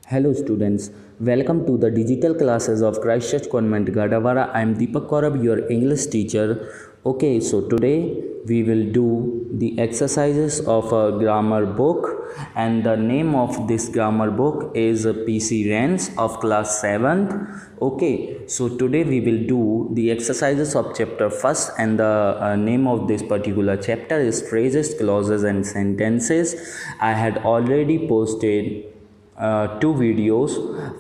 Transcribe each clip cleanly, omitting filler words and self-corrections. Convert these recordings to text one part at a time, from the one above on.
Hello students, welcome to the digital classes of Christchurch Convent Gadawara. I am Deepak Kaurab, your English teacher. Okay, so today we will do the exercises of a grammar book, and the name of this grammar book is PC Rens of class 7th. Okay, so today we will do the exercises of chapter 1st, and the name of this particular chapter is phrases, clauses and sentences. I had already posted two videos.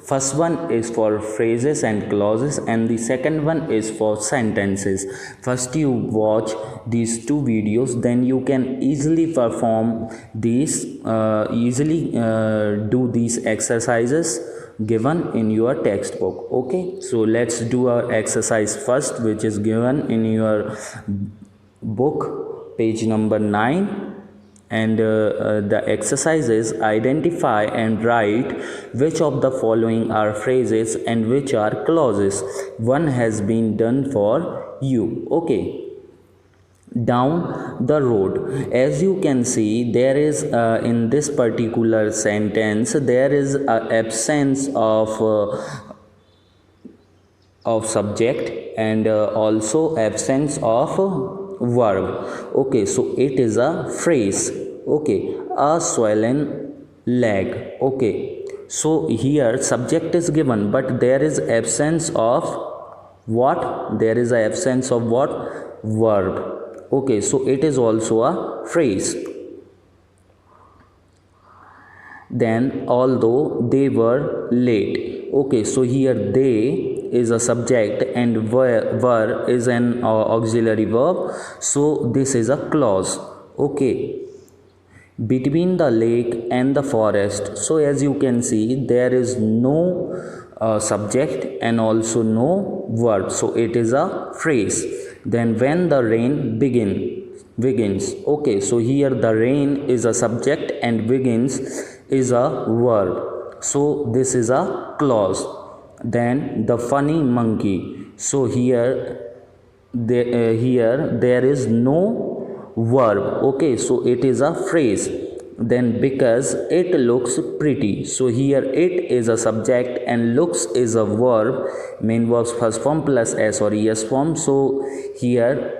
First one is for phrases and clauses, and the second one is for sentences. First you watch these two videos, then you can easily perform these do these exercises given in your textbook. Okay, so let's do our exercise first, which is given in your book, page number 9. And the exercise is identify and write which of the following are phrases and which are clauses. One has been done for you. Okay, down the road, as you can see, there is in this particular sentence there is a absence of subject, and also absence of verb. Okay, so it is a phrase. Okay, a swollen leg. Okay, so here subject is given, but there is absence of what? There is a absence of what? Verb. Okay, so it is also a phrase. Then although they were late. Okay, so here they is a subject and were is an auxiliary verb, so this is a clause. Okay, between the lake and the forest, so as you can see there is no subject and also no verb, so it is a phrase. Then when the rain begins. Okay, so here the rain is a subject and begins is a verb, so this is a clause. Then the funny monkey, so here there is no verb. Okay, so it is a phrase. Then because it looks pretty, so here it is a subject and looks is a verb, main verbs first form plus s or es form, so here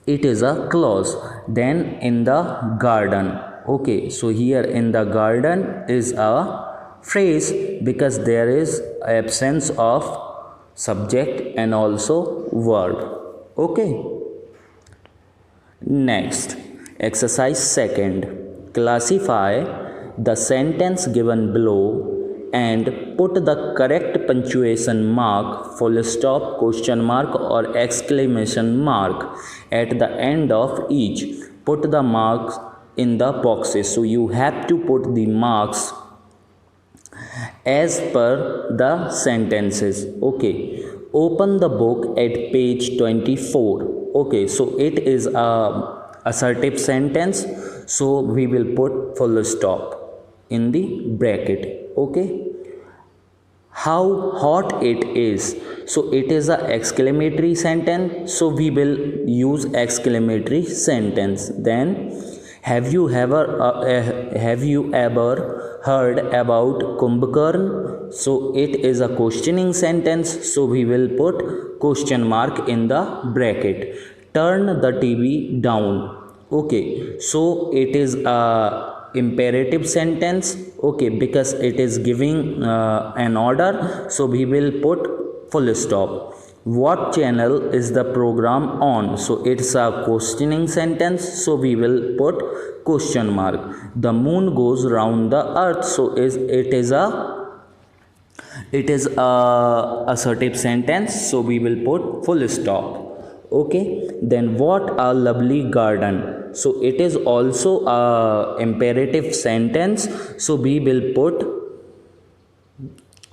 it is a clause. Then in the garden. Okay, so here in the garden is a phrase because there is absence of subject and also verb. Okay, next exercise second, classify the sentence given below and put the correct punctuation mark, full stop, question mark or exclamation mark at the end of each. Put the marks in the boxes, so you have to put the marks as per the sentences. Okay, open the book at page 24. Okay, so it is a assertive sentence, so we will put full stop in the bracket. Okay, how hot it is, so it is a exclamatory sentence, so we will use exclamatory sentence. Then have you ever heard about Kumbhakarna, so it is a questioning sentence, so we will put question mark in the bracket. Turn the TV down. Okay, so it is a imperative sentence. Okay, because it is giving an order, so we will put full stop. What channel is the program on, so it's a questioning sentence, so we will put question mark. The moon goes round the earth, so it is a assertive sentence, so we will put full stop. Okay, then what a lovely garden, so it is also a imperative sentence, so we will put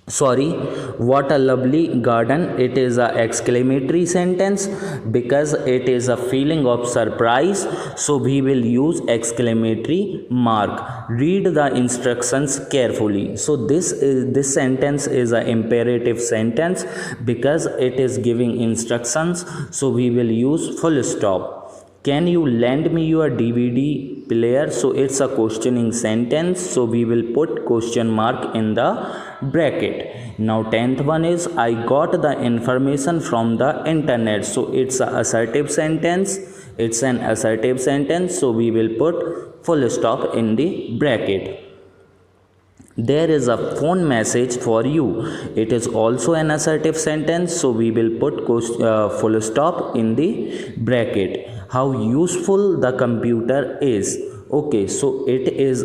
what a lovely garden, it is a exclamatory sentence because it is a feeling of surprise, so we will use exclamatory mark. Read the instructions carefully, so this sentence is an imperative sentence because it is giving instructions, so we will use full stop. Can you lend me your DVD player, so it's a questioning sentence, so we will put question mark in the bracket. Now 10th one is I got the information from the internet, so it's a assertive sentence, it's an assertive sentence, so we will put full stop in the bracket. There is a phone message for you, it is also an assertive sentence, so we will put full stop in the bracket. How useful the computer is, okay, so it is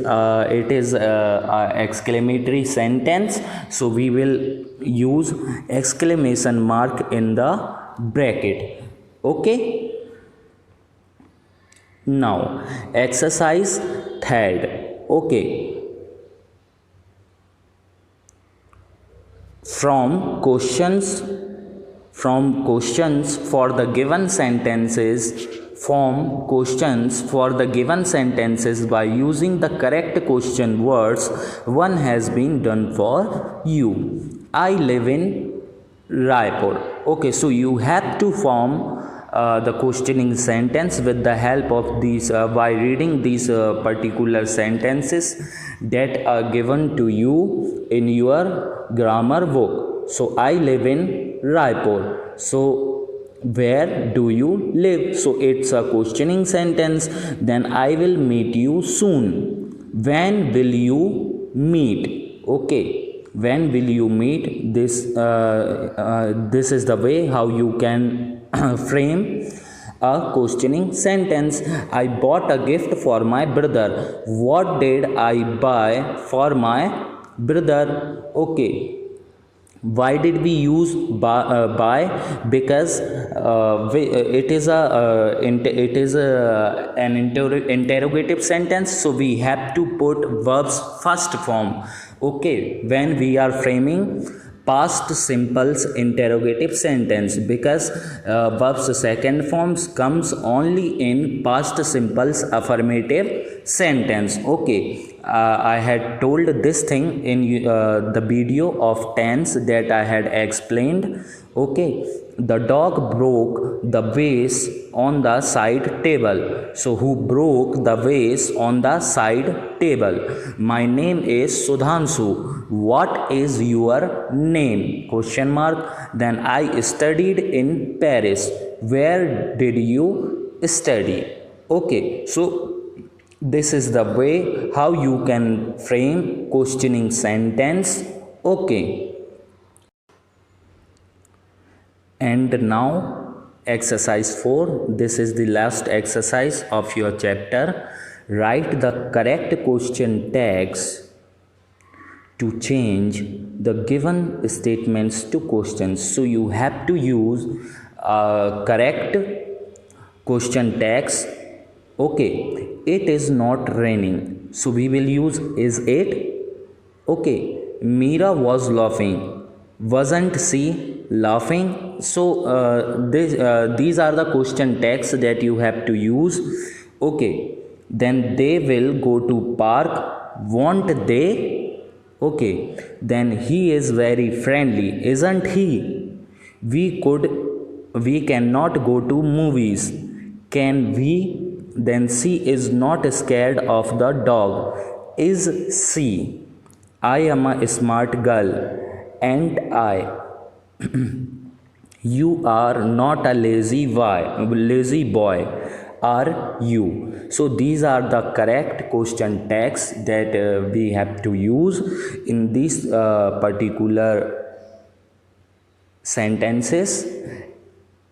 a exclamatory sentence, so we will use exclamation mark in the bracket. Okay, now exercise third. Okay, from questions for the given sentences, form questions for the given sentences by using the correct question words. One has been done for you. I live in Raipur. Okay, so you have to form the questioning sentence with the help of these by reading these particular sentences that are given to you in your grammar book. So I live in Raipur, so where do you live, so it's a questioning sentence. Then I will meet you soon, when will you meet, okay, when will you meet, this is the way how you can frame a questioning sentence. I bought a gift for my brother, what did I buy for my brother, okay. Why did we use buy, because it is an interrogative sentence, so we have to put verbs first form, okay, when we are framing past simple's interrogative sentence, because verbs second forms comes only in past simple's affirmative sentence, okay. I had told this thing in the video of tense that I had explained, okay. The dog broke the vase on the side table, so who broke the vase on the side table? My name is Sudhanshu, what is your name, question mark. Then I studied in Paris, where did you study, okay. So this is the way how you can frame questioning sentence, okay. And now exercise 4, this is the last exercise of your chapter. Write the correct question tags to change the given statements to questions. So you have to use correct question tags, okay. It is not raining, so we will use is it, okay. Meera was laughing, wasn't she laughing, so these are the question tags that you have to use, okay. Then they will go to park, won't they, okay. Then he is very friendly, isn't he. We cannot go to movies, can we. Then she is not scared of the dog, is she. I am a smart girl, and I. You are not a lazy boy, are you. So these are the correct question tags that we have to use in these particular sentences,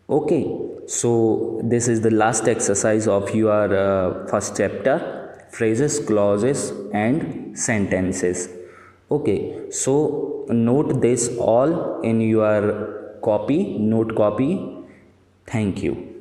okay. So this is the last exercise of your first chapter, phrases, clauses and sentences, okay. So note this all in your note copy. Thank you.